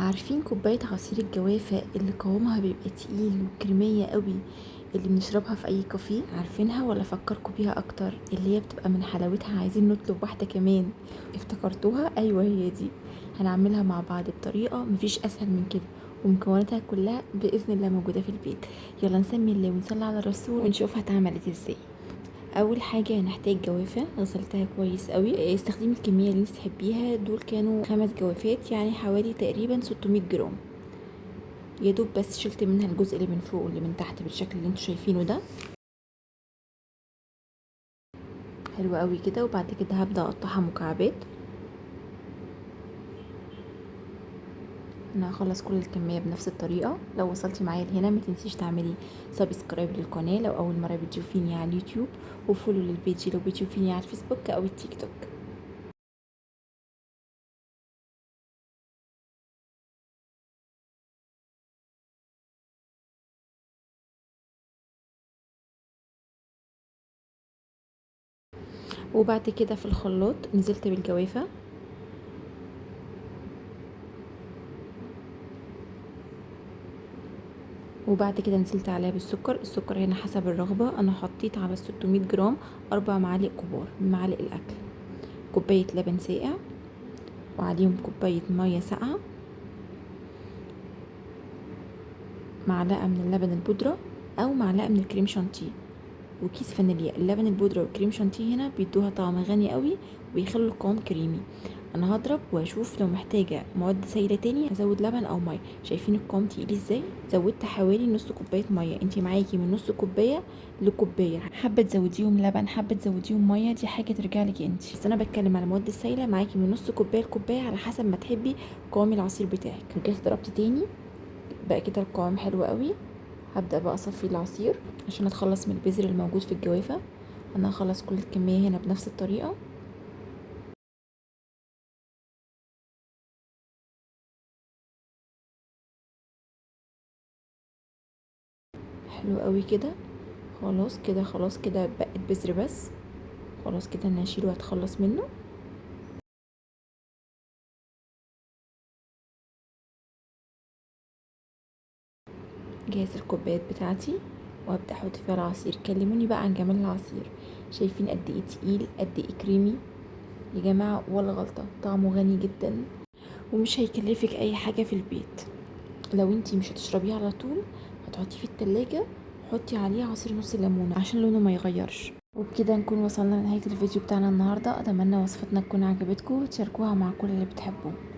عارفين كوباية عصير الجوافة اللي قوامها بيبقى تقيل وكريمية قوي، اللي بنشربها في اي كافيه؟ عارفينها ولا افكركم بيها اكتر؟ اللي هي بتبقى من حلاوتها عايزين نطلب واحدة كمان. افتكرتوها؟ ايوه هي دي. هنعملها مع بعض بطريقة مفيش اسهل من كده، ومكوناتها كلها باذن الله موجودة في البيت. يلا نسمي الله ونصلي على الرسول ونشوف هتعملت ازاي. اول حاجه هنحتاج جوافه غسلتها كويس قوي. استخدمي الكميه اللي انت تحبيها. دول كانوا 5 جوافات، يعني حوالي تقريبا 600 جرام. يا دوب بس شلت منها الجزء اللي من فوق واللي من تحت بالشكل اللي انتوا شايفينه ده. حلو قوي كده. وبعد كده هبدا اقطعها مكعبات. انا هخلص كل الكميه بنفس الطريقه. لو وصلتي معايا لهنا ما تنسيش تعملي سبسكرايب للقناه لو اول مره بتشوفيني على اليوتيوب، وفولو للبيج لو بتشوفيني على الفيسبوك او التيك توك. وبعد كده في الخلاط نزلت بالجوافه، وبعد كده نزلت عليها بالسكر. السكر هنا حسب الرغبة. انا حطيت على 600 جرام 4 معالق كبار من معالق الاكل. كوباية لبن ساقع، وعليهم كوباية مية ساقعة، معلقة من اللبن البودرة او معلقة من الكريم شانتيه، وكيس فانيليا. اللبن البودرة والكريم شانتيه هنا بيدوها طعم غني قوي وبيخلوا القوام كريمي. انا هضرب واشوف لو محتاجه مواد سائله تاني هزود لبن او ميه. شايفين القوام تقيل ازاي؟ زودت حوالي نص كوبايه ميه. انتي معاكي من نص كوبايه لكوبايه، حابه تزوديهم لبن حابه تزوديهم ميه، دي حاجه ترجع لك انتي. بس انا بتكلم على المواد السائله، معاكي من نص كوبايه لكوبايه على حسب ما تحبي قوام العصير بتاعك. رجعت ضربت تاني، بقى كده القوام حلو قوي. هبدا بقى اصفي العصير عشان اتخلص من البذر الموجود في الجوافه. انا هخلص كل الكميه هنا بنفس الطريقه. حلو قوي كده. خلاص كده خلاص كده بقت بذر بس. خلاص كده انا هشيله وهتخلص منه. جهز الكوبايات بتاعتي وهبدا احط فيها العصير. كلموني بقى عن جمال العصير. شايفين قد ايه تقيل، قد ايه كريمي يا جماعه؟ ولا غلطه، طعمه غني جدا ومش هيكلفك اي حاجه في البيت. لو انتي مش هتشربيه على طول هتحطيه في التلاجة، حطي عليه عصير نص ليمونه عشان لونه ما يغيرش. وبكده نكون وصلنا لنهايه الفيديو بتاعنا النهارده. اتمنى وصفتنا تكون عجبتكم وتشاركوها مع كل اللي بتحبوه.